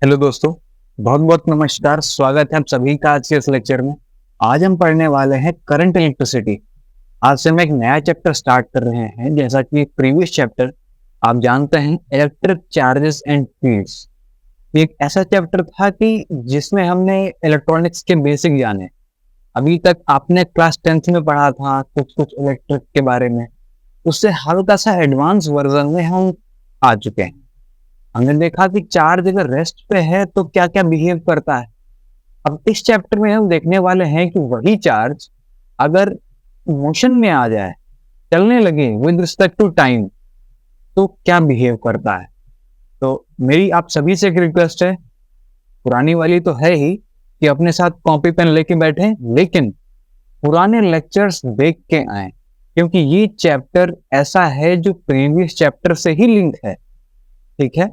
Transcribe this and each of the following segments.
Hello दोस्तों, बहुत बहुत नमस्कार। स्वागत है आप सभी का आज के इस लेक्चर में। आज हम पढ़ने वाले हैं करंट इलेक्ट्रिसिटी। आज से हम एक नया चैप्टर स्टार्ट कर रहे हैं। जैसा कि प्रीवियस चैप्टर आप जानते हैं, इलेक्ट्रिक चार्जेस एंड फील्ड्स। ये एक ऐसा चैप्टर था कि जिसमें हमने इलेक्ट्रॉनिक्स के बेसिक जाने। अभी तक आपने क्लास 10th में पढ़ा था कुछ कुछ इलेक्ट्रिक के बारे में, उससे हल्का सा एडवांस वर्जन में हम आ चुके हैं। हमने देखा कि चार्ज अगर रेस्ट पे है तो क्या क्या बिहेव करता है। अब इस चैप्टर में हम देखने वाले हैं कि वही चार्ज अगर मोशन में आ जाए, चलने लगे विद रिस्पेक्ट टू टाइम, तो क्या बिहेव करता है। तो मेरी आप सभी से एक रिक्वेस्ट है, पुरानी वाली तो है ही कि अपने साथ कॉपी पेन लेके बैठे, लेकिन पुराने लेक्चर्स देख के आए, क्योंकि ये चैप्टर ऐसा है जो प्रीवियस चैप्टर से ही लिंक है। ठीक है,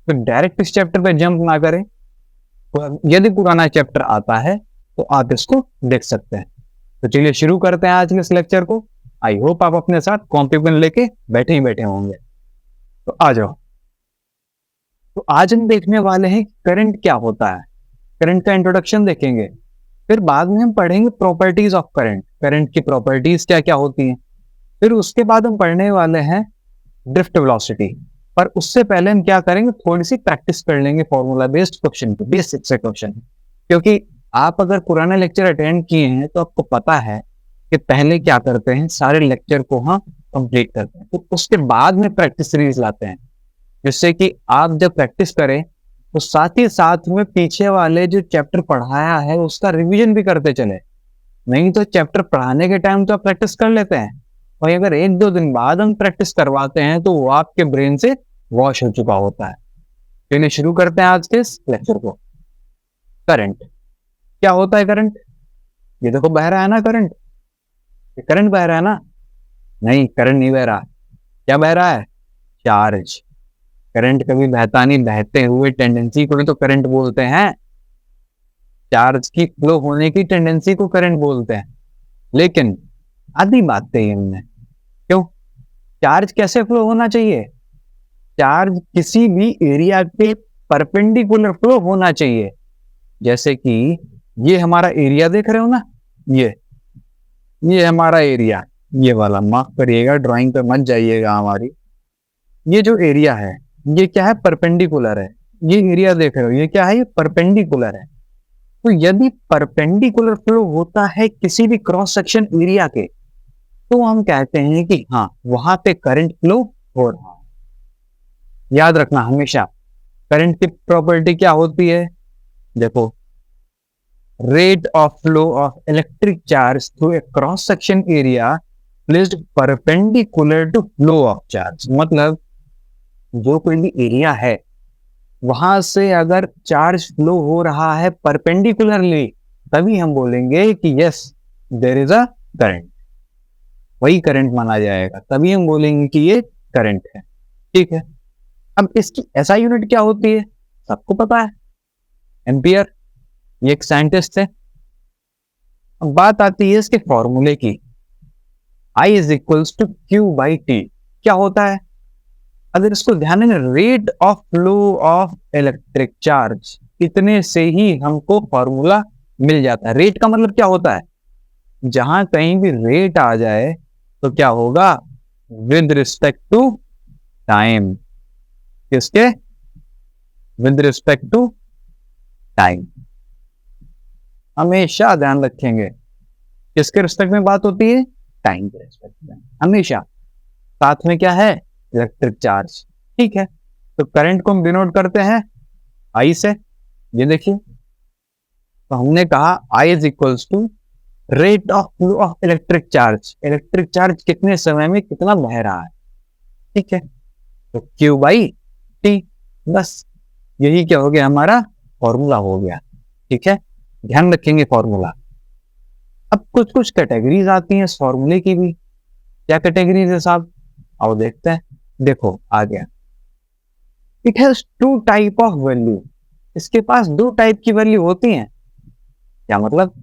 तो डायरेक्ट इस चैप्टर पे जंप ना करें। यदि पुराना चैप्टर आता है तो आप इसको देख सकते हैं। तो चलिए शुरू करते हैं आज के इस लेक्चर को। आई होप आप अपने साथ कॉपी पेन लेके बैठे ही बैठे होंगे। तो आ जाओ। तो आज हम देखने वाले हैं करंट क्या होता है। करंट का इंट्रोडक्शन देखेंगे, फिर बाद में हम पढ़ेंगे प्रॉपर्टीज ऑफ करंट, करंट की प्रॉपर्टीज क्या क्या होती हैं। फिर उसके बाद हम पढ़ने वाले हैं ड्रिफ्ट वेलोसिटी। पर उससे पहले हम क्या करेंगे, थोड़ी सी प्रैक्टिस कर लेंगे फॉर्मूला बेस्ड क्वेश्चन की, बेसिक से क्वेश्चन। क्योंकि आप अगर पुराना लेक्चर अटेंड किए हैं तो आपको पता है कि पहले क्या करते हैं, सारे लेक्चर को हम कंप्लीट करते हैं, तो उसके बाद में प्रैक्टिस सीरीज लाते हैं, जिससे कि आप जब प्रैक्टिस करें तो साथ ही साथ में पीछे वाले जो चैप्टर पढ़ाया है उसका रिवीजन भी करते चले। नहीं तो चैप्टर पढ़ाने के टाइम तो आप प्रैक्टिस कर लेते हैं, और अगर एक दो दिन बाद हम प्रैक्टिस करवाते हैं तो वो आपके ब्रेन से वॉश हो चुका होता है। चलिए शुरू करते हैं आज के इस लेक्चर को। करंट क्या होता है? करंट, ये देखो बह रहा है ना करंट, ये करंट बह रहा है ना? नहीं, करंट नहीं बह रहा। क्या बह रहा है? चार्ज। करंट कभी बहता नहीं, बहते हुए टेंडेंसी को तो करंट बोलते हैं। चार्ज की फ्लो होने की टेंडेंसी को करंट बोलते हैं। लेकिन आधी बात कही हमने, क्यों? चार्ज कैसे फ्लो होना चाहिए? चार्ज किसी भी एरिया के परपेंडिकुलर फ्लो होना चाहिए। जैसे कि ये हमारा एरिया देख रहे हो ना, ये हमारा एरिया, ये वाला, माफ करिएगा ड्राइंग पे मत जाइएगा हमारी। ये जो एरिया है ये क्या है? परपेंडिकुलर है। ये एरिया देख रहे हो, ये क्या है? ये परपेंडिकुलर है। तो यदि परपेंडिकुलर फ्लो होता है किसी भी क्रॉस सेक्शन एरिया के, तो हम कहते हैं कि हाँ, वहां पे करंट फ्लो हो रहा है। याद रखना हमेशा, करंट की प्रॉपर्टी क्या होती है? देखो, rate of flow of electric charge through a cross section area placed perpendicular to flow of charge. मतलब जो कोई भी एरिया है वहां से अगर चार्ज फ्लो हो रहा है परपेंडिकुलरली, तभी हम बोलेंगे कि yes there is a current. वही करंट माना जाएगा, तभी हम बोलेंगे कि ये करंट है। ठीक है, अब इसकी एसआई यूनिट क्या होती है? सबको पता है, एम्पियर। ये एक साइंटिस्ट है। अब बात आती है इसके फॉर्मूले की। I is equals to Q by T. क्या होता है? अगर इसको ध्यान दें, rate of flow of electric charge, इतने से ही हमको फॉर्मूला मिल जाता है। रेट का मतलब क्या होता है? जहां कहीं भी रेट आ जाए तो क्या होगा? With respect to time. किसके? With respect to time. हमेशा ध्यान रखेंगे, किसके रिस्पेक्ट में बात होती है? टाइम के रिस्पेक्ट में हमेशा। साथ में क्या है? Electric charge. ठीक है, तो करंट को हम डिनोट करते हैं आई से। ये देखिए, तो हमने कहा I is equals to rate of flow of electric charge. Electric charge कितने समय में कितना बह रहा है। ठीक है, तो क्यू बाई टी। बस यही क्या हो गया? हमारा फॉर्मूला हो गया। ठीक है, ध्यान रखेंगे फॉर्मूला। अब कुछ कुछ कैटेगरीज आती हैं इस फॉर्मूले की भी। क्या कैटेगरीज है साहब? आओ देखते हैं। देखो आ गया, it has two type of value. इसके पास दो टाइप की वैल्यू होती हैं। क्या मतलब?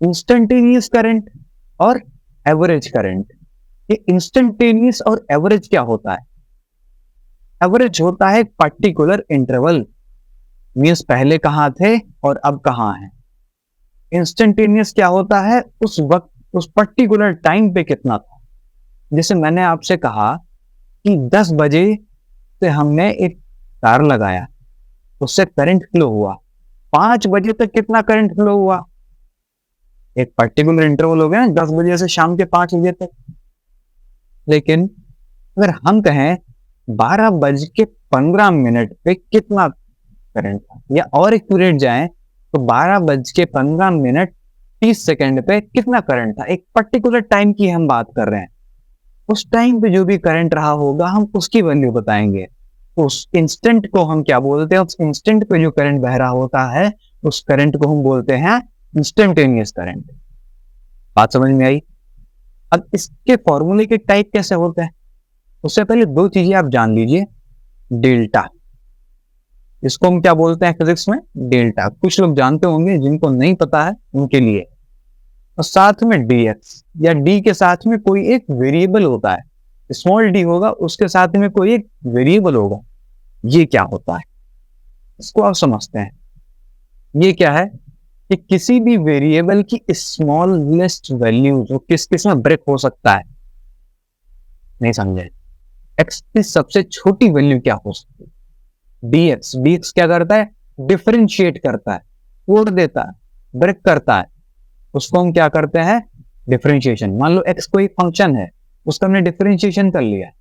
इंस्टेंटेनियस करंट और एवरेज करंट। ये इंस्टेंटेनियस और एवरेज क्या होता है? एवरेज होता है पर्टिकुलर इंटरवल, मीन्स पहले कहाँ थे और अब कहाँ हैं। इंस्टेंटेनियस क्या होता है, उस वक्त उस पर्टिकुलर टाइम पे कितना था। जैसे मैंने आपसे कहा कि 10 बजे से हमने एक तार लगाया, उससे करंट फ्लो हुआ, 5 बजे तक कितना करंट फ्लो हुआ, एक पर्टिकुलर इंटरवल हो गया ना, 10 बजे से शाम के 5 बजे तक। लेकिन अगर हम कहें 12:15 पे कितना करंट था, या और एक पीरियड जाए तो 12:15 30 सेकेंड पे कितना करंट था, एक पर्टिकुलर टाइम की हम बात कर रहे हैं। उस टाइम पे जो भी करंट रहा होगा हम उसकी वैल्यू बताएंगे। तो उस इंस्टेंट को हम क्या बोलते हैं, उस इंस्टेंट पे जो करंट बह रहा होता है उस करंट को हम बोलते हैं इंस्टेंटेनियस करंट। बात समझ में आई। अब इसके फॉर्मूले के टाइप कैसे होते हैं, उससे पहले दो चीजें आप जान लीजिए। डेल्टा, इसको हम क्या बोलते हैं फिजिक्स में, डेल्टा। कुछ लोग जानते होंगे, जिनको नहीं पता है उनके लिए। और साथ में dx, या d के साथ में कोई एक वेरिएबल होता है, स्मॉल d होगा, उसके साथ में कोई एक वेरिएबल होगा। ये क्या होता है इसको आप समझते हैं। ये क्या है कि किसी भी वेरिएबल की स्मॉलेस्ट वैल्यू जो किस किस में ब्रेक हो सकता है, नहीं समझे, x की सबसे छोटी वैल्यू क्या हो सकती है, dx। dx क्या करता है, डिफरेंशिएट करता है, तोड़ देता है, ब्रेक करता है, उसको हम क्या करते हैं, डिफरेंशिएशन। मान लो x कोई फंक्शन है, उसका हमने डिफरेंशिएशन कर लिया।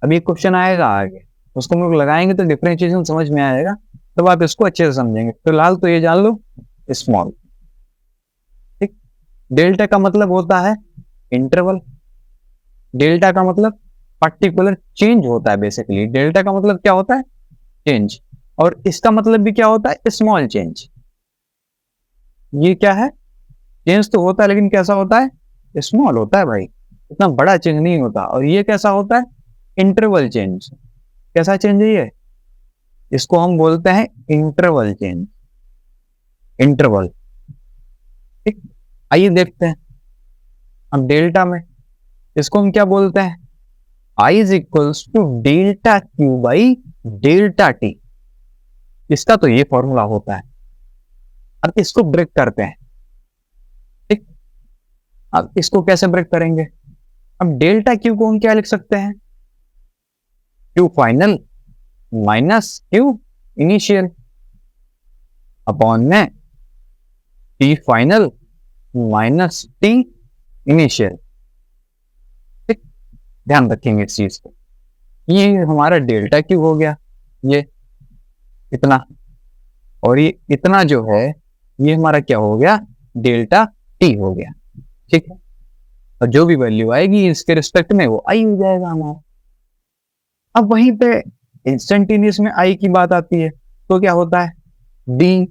अब ये क्वेश्चन आएगा आगे, उसको हम लोग लगाएंगे तो डिफरेंशिएशन समझ में आएगा, तब आप इसको अच्छे से समझेंगे। फिलहाल तो ये जान लो स्मॉल। ठीक। डेल्टा का मतलब होता है इंटरवल, डेल्टा का मतलब पर्टिकुलर चेंज होता है। बेसिकली डेल्टा का मतलब क्या होता है, चेंज, और इसका मतलब भी क्या होता है, स्मॉल चेंज। ये क्या है, चेंज तो होता है लेकिन कैसा होता है, स्मॉल होता है भाई, इतना बड़ा चेंज नहीं होता। और ये कैसा होता है, इंटरवल चेंज। कैसा चेंज है ये, इसको हम बोलते हैं इंटरवल चेंज, इंटरवल। ठीक। आइए देखते हैं हम डेल्टा में, इसको हम क्या बोलते हैं, I is equals to delta Q by delta T. इसका तो ये फॉर्मूला होता है। अब इसको ब्रेक करते हैं। ठीक। अब इसको कैसे ब्रेक करेंगे, अब डेल्टा क्यू को हम क्या लिख सकते हैं, Q final minus Q initial upon में T final minus T initial. ठीक। ध्यान रखेंगे इस चीज को। ये हमारा डेल्टा क्यू हो गया, ये इतना, और ये इतना जो है ये हमारा क्या हो गया, डेल्टा टी हो गया। ठीक है। और जो भी वैल्यू आएगी इसके रिस्पेक्ट में वो आई हो जाएगा हमारा। अब वहीं पे इंस्टेंटेनियस में आई की बात आती है तो क्या होता है, डी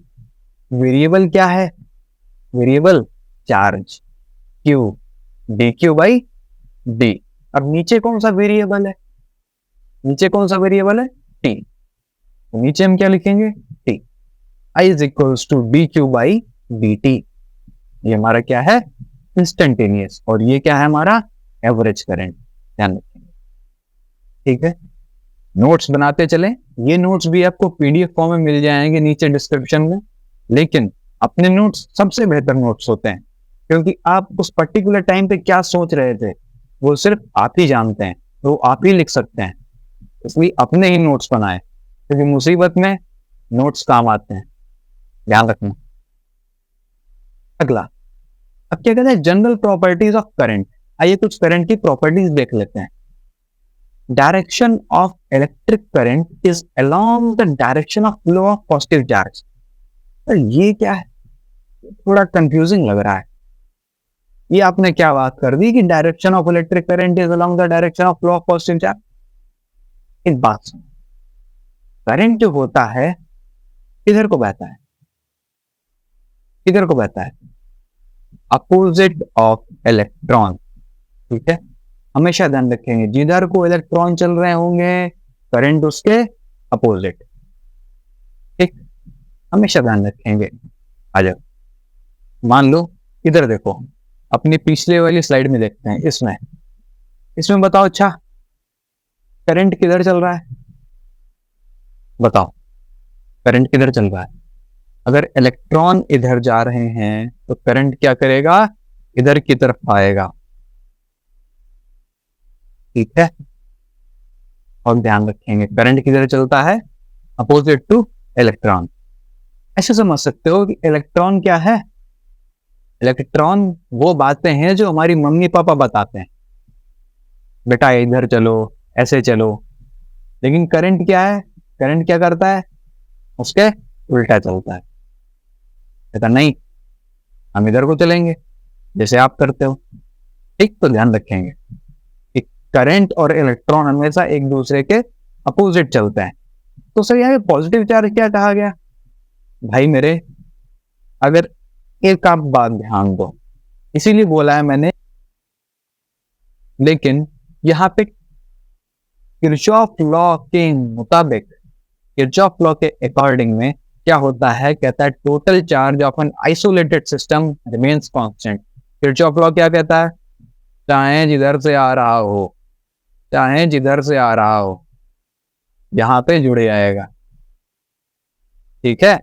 वेरिएबल क्या है, variable charge, Q D Q by D. अब नीचे कौन सा वेरिएबल है, नीचे कौन सा वेरिएबल है, टी। तो नीचे हम क्या लिखेंगे, T. I is equals to D Q by D T. ये हमारा क्या है, इंस्टेंटेनियस, और ये क्या है हमारा एवरेज करंट। ध्यान रखेंगे। ठीक है। नोट्स बनाते चले, ये नोट्स भी आपको पीडीएफ फॉर्म में मिल जाएंगे नीचे डिस्क्रिप्शन में। लेकिन अपने नोट्स सबसे बेहतर नोट्स होते हैं, क्योंकि आप उस पर्टिकुलर टाइम पे क्या सोच रहे थे वो सिर्फ आप ही जानते हैं, तो आप ही लिख सकते हैं। इसलिए अपने ही नोट्स बनाए, क्योंकि मुसीबत में नोट्स काम आते हैं। ध्यान रखना। अगला, अब क्या कहते हैं, जनरल प्रॉपर्टीज ऑफ करंट। आइए कुछ करंट की प्रॉपर्टीज देख लेते हैं। Direction of electric current is along the direction of flow of positive charge. तो ये क्या है, थोड़ा कंफ्यूजिंग लग रहा है। ये आपने क्या बात कर दी कि direction of electric current is along the direction of flow of positive charge. एक बात सुनो, करंट जो होता है किधर को बहता है, किधर को बहता है, अपोजिट ऑफ इलेक्ट्रॉन। ठीक है। हमेशा ध्यान रखेंगे, जिधर को इलेक्ट्रॉन चल रहे होंगे करंट उसके अपोजिट। ठीक। हमेशा ध्यान रखेंगे। आ जाओ, मान लो इधर देखो, अपनी पिछले वाली स्लाइड में देखते हैं, इसमें इसमें बताओ, अच्छा करंट किधर चल रहा है, बताओ। करंट किधर चल रहा है। अगर इलेक्ट्रॉन इधर जा रहे हैं तो करंट क्या करेगा, इधर की तरफ आएगा। ठीक है, और ध्यान रखेंगे करंट किधर चलता है, अपोजिट टू इलेक्ट्रॉन। ऐसे समझ सकते हो कि इलेक्ट्रॉन क्या है, इलेक्ट्रॉन वो बातें हैं जो हमारी मम्मी पापा बताते हैं, बेटा इधर चलो, ऐसे चलो। लेकिन करंट क्या है, करंट क्या करता है, उसके उल्टा चलता है। कहता नहीं, हम इधर को चलेंगे जैसे आप करते हो। ठीक, तो ध्यान रखेंगे कि करंट और इलेक्ट्रॉन हमेशा एक दूसरे के अपोजिट चलते हैं। तो सर यहाँ पे पॉजिटिव चार्ज क्या कहा गया भाई मेरे, अगर एक आप बात ध्यान दो, इसीलिए बोला है मैंने। लेकिन यहाँ पे किरचॉफ लॉ के मुताबिक, किरचॉफ लॉ के अकॉर्डिंग में क्या होता है, कहता है total charge of an isolated system remains constant. Kirchhoff law क्या कहता है, चाहे जिधर से आ रहा हो, चाहे जिधर से आ रहा हो, यहां पे जुड़े आएगा। ठीक है,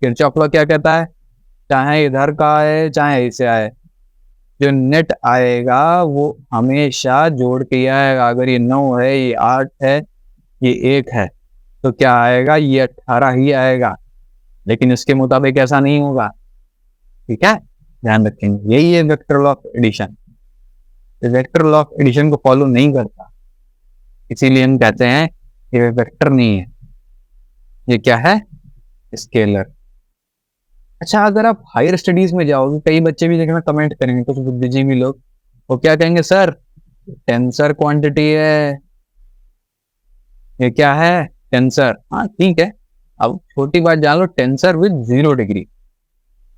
किरचॉफ लॉ क्या कहता है, चाहे इधर का आए चाहे इसे आए, जो नेट आएगा वो हमेशा जोड़ के आएगा। अगर ये 9 है, ये 8 है, ये 1 है, तो क्या आएगा, ये 18 ही आएगा। लेकिन इसके मुताबिक ऐसा नहीं होगा। ठीक है, ध्यान रखेंगे, यही है vector law of addition. Vector law of addition को फॉलो नहीं करता, इसीलिए हम कहते हैं ये वेक्टर नहीं है, ये क्या है, स्केलर। अच्छा, अगर आप हायर स्टडीज में जाओगे, कई बच्चे भी देखना कमेंट करेंगे, कुछ बुद्धिजीवी लोग, वो क्या कहेंगे, सर टेंसर क्वांटिटी है, ये क्या है, टेंसर। हाँ ठीक है, अब छोटी बात जान लो, टेंसर विद 0 डिग्री।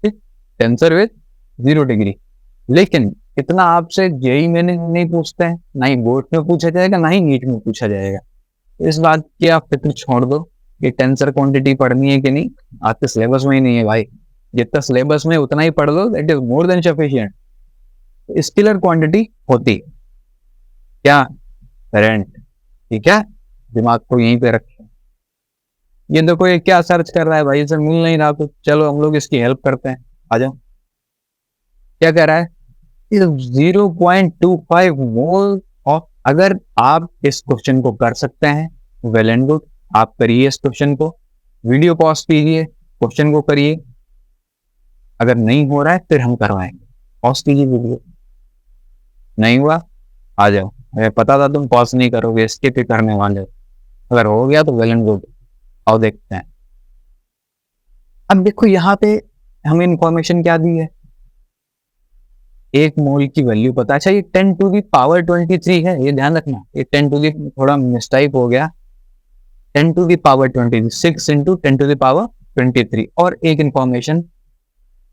ठीक, टेंसर विद 0 डिग्री। लेकिन इतना आपसे जेई में नहीं पूछते हैं, ना ही बोर्ड में पूछा जाएगा, ना ही नीट में पूछा जाएगा। इस बात की आप फिक्र छोड़ दो कि टेंसर क्वांटिटी पढ़नी है कि नहीं, आपके सिलेबस में ही नहीं है भाई। जितना सिलेबस में उतना ही पढ़ लो, that is more than sufficient. Scalar quantity होती क्या, करंट। ठीक है, दिमाग को यहीं पे रखें। ये देखो, ये क्या सर्च कर रहा है भाई, इसे मिल नहीं रहा, तो चलो हम लोग इसकी हेल्प करते हैं, आ जाओ। क्या कह रहा है, 0.25 मोल ऑफ। अगर आप इस क्वेश्चन को कर सकते हैं, वेल एंड गुड, आप करिए इस क्वेश्चन को, वीडियो पॉज कीजिए, क्वेश्चन को करिए। अगर नहीं हो रहा है फिर हम करवाएंगे, पॉज कीजिए वीडियो। नहीं हुआ, आ जाओ, मुझे पता था तुम पॉज नहीं करोगे, इसके पे करने वाले। अगर हो गया तो वेल एंड गुड, आओ देखते हैं। अब देखो यहाँ पे हमें इंफॉर्मेशन क्या दी है, 1 मोल की वैल्यू पता है। अच्छा, ये 10 टू दी पावर 23 है, ये ध्यान रखना, ये 10 टू दी थोड़ा मिस्टाइप हो गया, 10 to the power 23, 6 into 10 to the power 23। और एक इंफॉर्मेशन,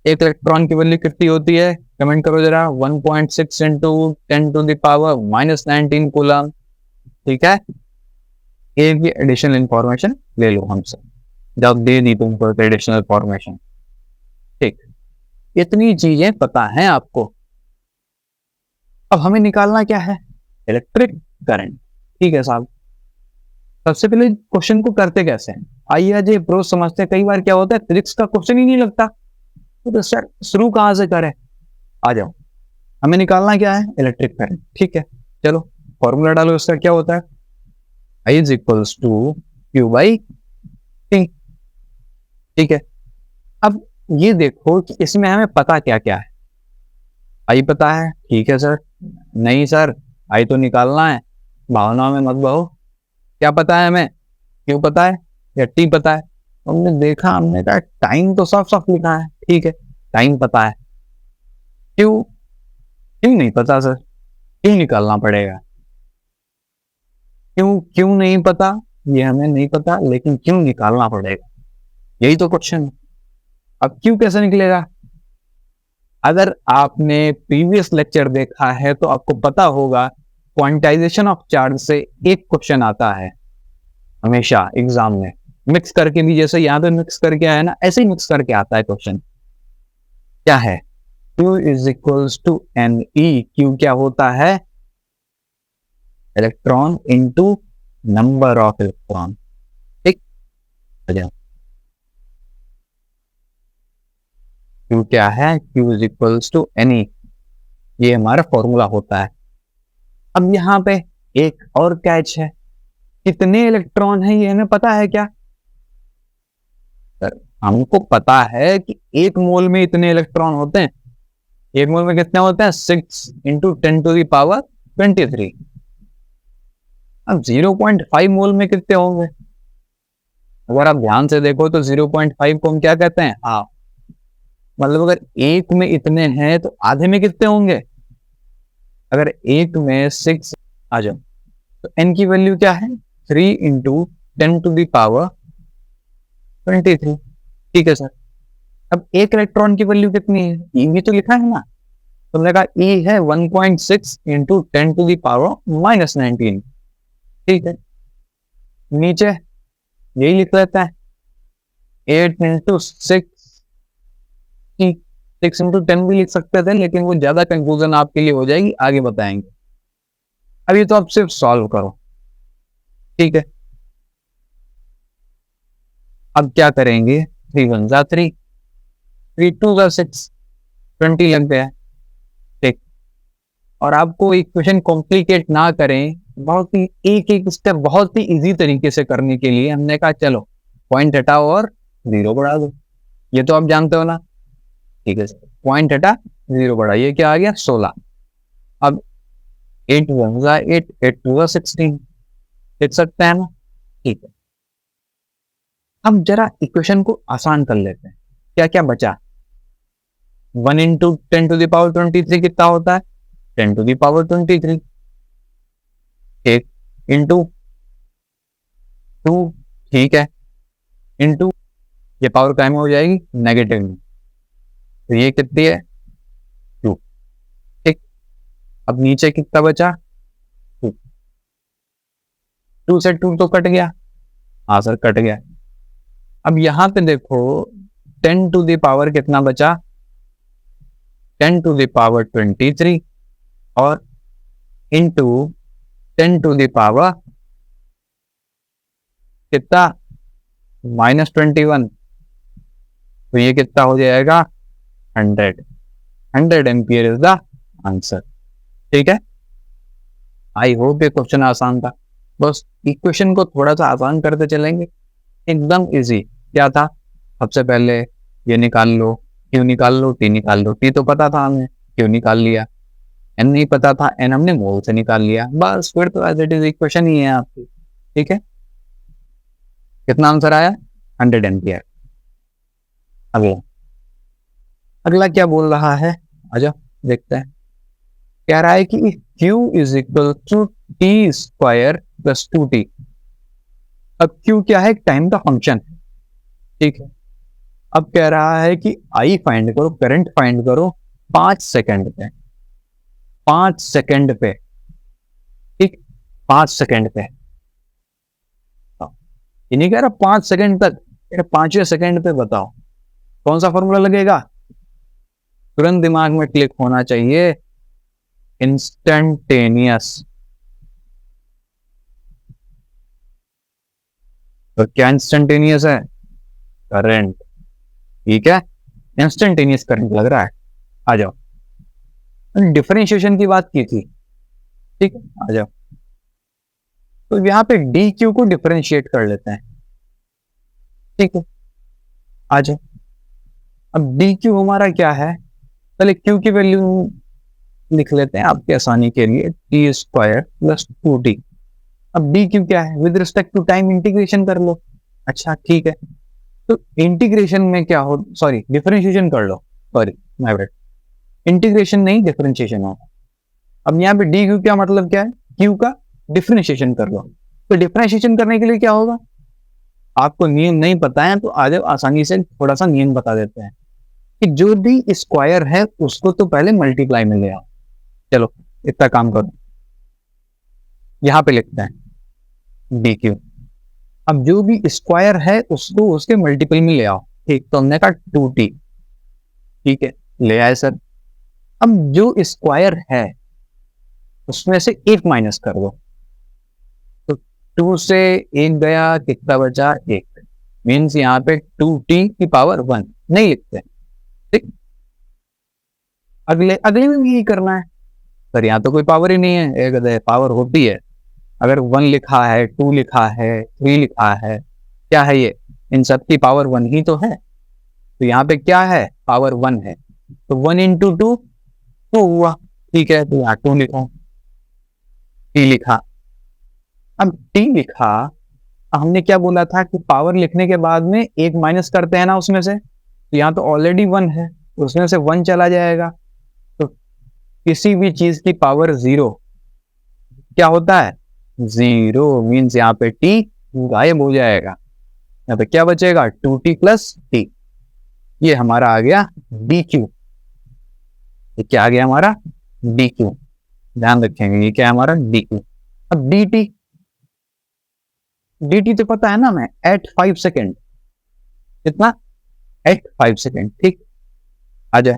एक इलेक्ट्रॉन की वैल्यू कितनी होती है, कमेंट करो जरा, 1.6 into 10 to the power -19 coulomb. ठीक है, एक भी एडिशनल इंफॉर्मेशन ले लो हमसे, जब दे दी तुमको एडिशनल इंफॉर्मेशन। ठीक, इतनी चीजें पता है आपको। अब हमें निकालना क्या है, इलेक्ट्रिक करंट। ठीक है साहब, सबसे पहले क्वेश्चन को करते कैसे हैं, आइए आज ये प्रोज समझते हैं। कई बार क्या होता है, फिजिक्स का क्वेश्चन ही नहीं लगता, तो सर शुरू कहां से करें, आ जाओ। हमें निकालना क्या है, इलेक्ट्रिक करंट। ठीक है, चलो फॉर्मूला डालो, इसका क्या होता है, I is equals to Q by T। ठीक है, अब ये देखो कि इसमें हमें पता क्या क्या है। आई पता है, ठीक है सर, नहीं सर आई तो निकालना है, भावना में मत बहो। क्या पता है हमें, क्यों पता है या टी पता है। हमने देखा, हमने कहा टाइम तो साफ साफ लिखा है, ठीक है टाइम पता है, क्यों क्यों नहीं पता सर, क्यों निकालना पड़ेगा, क्यों क्यों नहीं पता, ये हमें नहीं पता, लेकिन क्यों निकालना पड़ेगा, यही तो क्वेश्चन है। अब क्यों कैसे निकलेगा, अगर आपने प्रीवियस लेक्चर देखा है तो आपको पता होगा, क्वांटाइजेशन ऑफ चार्ज से एक क्वेश्चन आता है हमेशा एग्जाम में, मिक्स करके भी, जैसे यहाँ पे मिक्स करके आया ना, ऐसे ही मिक्स करके आता है क्वेश्चन। क्या है, Q is equals to N E. Q क्या होता है, electron into number of electron. ठीक, Q क्या है? Q is equals to NE, ये हमारा फॉर्मूला होता है। अब यहाँ पे एक और कैच है, कितने इलेक्ट्रॉन है ये हमें पता है क्या? हमको पता है कि एक मोल में इतने इलेक्ट्रॉन होते हैं। एक मोल में कितने होते हैं? 6 इंटू 10⁻23। अब 0.5 मोल में कितने होंगे? अगर आप ध्यान से देखो तो 0.5 को हम क्या कहते हैं? हाफ। मतलब अगर एक में इतने हैं तो आधे में कितने होंगे? अगर एक में 6 आ जाओ तो n की वैल्यू क्या है? 3 इंटू 10⁻23। ठीक है सर। अब एक इलेक्ट्रॉन की वैल्यू कितनी है? ई भी तो लिखा है ना, तो हमने कहा ई है 1.6 इंटू 10⁻19। ठीक है, नीचे यही लिख लेता है 8 इंटू 6। 6 इंटू 10 भी लिख सकते थे, लेकिन वो ज्यादा कंफ्यूजन आपके लिए हो जाएगी, आगे बताएंगे। अभी तो आप सिर्फ सॉल्व करो। ठीक है, अब क्या करेंगे? 3 1 जा 3, 3 2 जा 6, 20 लग गया। ठीक, और आपको इक्वेशन कॉम्प्लिकेट ना करें, बहुत ही एक एक स्टेप बहुत ही इजी तरीके से करने के लिए हमने कहा चलो पॉइंट हटाओ और 0 बढ़ा दो। ये तो आप जानते हो ना। ठीक है, पॉइंट हटा 0 बढ़ाइए, क्या आ गया? 16। अब 8 1 जा 8, 8 2 जा 16 लिख सकते हैं ना। ठीक है, अब जरा इक्वेशन को आसान कर लेते हैं। क्या क्या बचा? 1 इंटू 10⁻23 कितना होता है? 10⁻23। एक इंटू 2, ठीक है, इंटू ये पावर काय में हो जाएगी? नेगेटिव में, तो ये कितनी है? 2। ठीक, अब नीचे कितना बचा? 2। 2 से 2 तो कट गया। हाँ सर, कट गया। अब यहां पे देखो 10 टू द पावर कितना बचा? 10⁻23 और इंटू 10 टू द पावर कितना? -21। तो ये कितना हो जाएगा? 100। 100 एम्पियर इज द आंसर। ठीक है, आई होप ये क्वेश्चन आसान था। बस इक्वेशन को थोड़ा सा आसान करते चलेंगे, एकदम इजी। क्या था? सबसे पहले ये निकाल लो, क्यू निकाल लो, टी निकाल लो। टी तो पता था हमने, क्यू निकाल लिया। एन नहीं पता था, एन हमने मोल से निकाल लिया। बस फिर तो एज इट इज इक्वेशन ही है आपकी। ठीक है, कितना आंसर आया? 100 एम्पियर। अगला अगला क्या बोल रहा है? आजा देखते हैं। कह रहा है कि Q is equal to T square plus 2t। अब Q क्या है? टाइम का फंक्शन है। ठीक है, अब कह रहा है कि I फाइंड करो, करंट फाइंड करो 5 सेकंड पे। 5 सेकंड पे, ठीक, 5 सेकंड पे। ये नहीं कह रहा 5 सेकंड तक, 5वें सेकंड पे बताओ कौन सा फॉर्मूला लगेगा? तुरंत दिमाग में क्लिक होना चाहिए, इंस्टेंटेनियस। तो क्या इंस्टेंटेनियस है? करंट। ठीक है, इंस्टेंटेनियस करंट लग रहा है। आ जाओ, डिफरेंशिएशन की बात की थी। ठीक है, आ जाओ, तो यहां पे डी क्यू को डिफरेंशिएट कर लेते हैं। ठीक है, आ जाओ। अब डी क्यू हमारा क्या है? पहले क्यू की वैल्यू लिख लेते हैं आपकी आसानी के लिए, टी स्क्वायर प्लस 2t। अब डी क्यू क्या है? With respect to time integration कर लो। अच्छा ठीक है, तो इंटीग्रेशन में क्या हो, सॉरी डिफरेंशिएशन कर लो, सॉरी माय बैड, इंटीग्रेशन नहीं डिफरेंशिएशन हो। अब यहाँ पे डी क्यू क्या मतलब क्या है? क्यू का डिफरेंशिएशन कर लो। तो डिफरेंशिएशन करने के लिए क्या होगा? आपको नियम नहीं पता है तो आज आसानी से थोड़ा सा नियम बता देते हैं कि जो भी स्क्वायर है उसको तो पहले मल्टीप्लाई में ले आओ। चलो इतना काम करो, यहां पे लिखते हैं डी क्यू। अब जो भी स्क्वायर है उसको उसके मल्टीपल में ले आओ। ठीक, तो हमने कहा 2t। ठीक है, ले आए सर। अब जो स्क्वायर है उसमें से एक माइनस कर दो, तो 2 से 1 गया, कितना बचा? 1। मीन्स यहाँ पे 2t की पावर 1 नहीं लिखते। ठीक, अगले अगले में भी यही करना है। सर यहाँ तो कोई पावर ही नहीं है। एक पावर होती है। अगर 1 लिखा है, 2 लिखा है, 3 लिखा है, क्या है ये? इन सब की पावर 1 ही तो है। तो यहाँ पे क्या है? पावर 1 है। तो 1 इंटू 2 2 हुआ। ठीक है, तो यहाँ 2 लिखा, टी लिखा। अब टी लिखा, हमने क्या बोला था कि पावर लिखने के बाद में एक माइनस करते हैं ना उसमें से। तो यहाँ तो ऑलरेडी 1 है, उसमें से 1 चला जाएगा। तो किसी भी चीज की पावर 0 क्या होता है? 0 मीन्स यहाँ पे टी गायब हो जाएगा। यहाँ पे क्या बचेगा? 2t plus T. ये हमारा आ गया डी क्यू। ये क्या आ गया हमारा? D Q. ध्यान रखेंगे, ये क्या है हमारा? D Q. अब डी टी, डी टी तो पता है ना मैं, एट 5 सेकेंड। कितना? At 5 second. ठीक, आ जाए।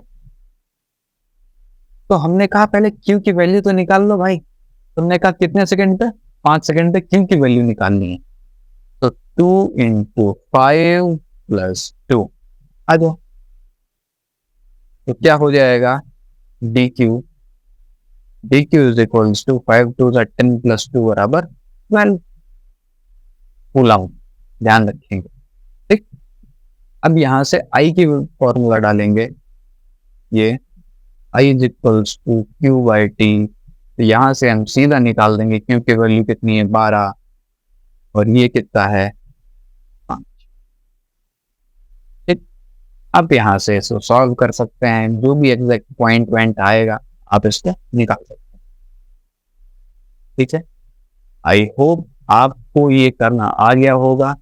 तो हमने कहा पहले क्यू की वैल्यू तो निकाल लो भाई। तुमने कहा कितने सेकंड पे? 5 सेकंड पे क्यू की वैल्यू निकालनी है। तो 2 इंटू 5 प्लस 2 आ जाओ। तो क्या हो जाएगा? D Q, D Q is equals to 5 to 10 plus 2 बराबर 12 कूलम। ध्यान रखेंगे। ठीक, अब यहां से आई की फॉर्मूला डालेंगे। ये I is equals to Q by T. तो यहां से हम सीधा निकाल देंगे क्यू की वैल्यू कितनी है? 12, और ये कितना है? 5। ठीक, अब यहां से इसको सॉल्व कर सकते हैं। जो भी एग्जैक्ट पॉइंट आएगा आप इसको निकाल सकते हैं। ठीक है, आई होप आपको ये करना आ गया होगा।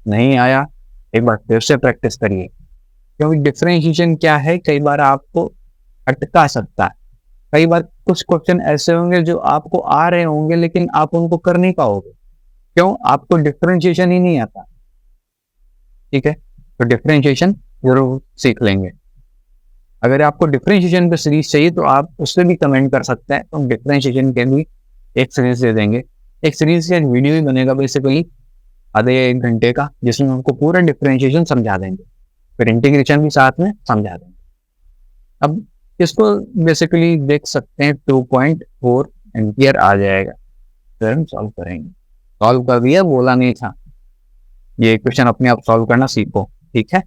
नहीं आया, एक बार फिर से प्रैक्टिस करिए, क्योंकि डिफरेंशिएशन क्या है, कई बार आपको अटका सकता है। कई बार कुछ क्वेश्चन ऐसे होंगे जो आपको आ रहे होंगे लेकिन आप उनको कर नहीं पाओगे। क्यों? आपको डिफरेंशिएशन ही नहीं आता। ठीक है, तो डिफरेंशिएशन जरूर सीख लेंगे। अगर आपको डिफरेंशिएशन पे सीरीज चाहिए तो आप उससे भी कमेंट कर सकते हैं, तो हम डिफरेंशिएशन के भी एक सीरीज दे देंगे। एक सीरीज का वीडियो ही बनेगा बेसिकली आधे 1 घंटे का, जिसमें हमको पूरा डिफरेंशिएशन समझा देंगे, फिर इंटीग्रेशन भी साथ में समझा देंगे। अब इसको बेसिकली देख सकते हैं 2.4 एम्पियर आ जाएगा। फिर हम सॉल्व करेंगे। सॉल्व कर दिया, बोला नहीं था। ये क्वेश्चन अपने आप सॉल्व करना सीखो। ठीक है।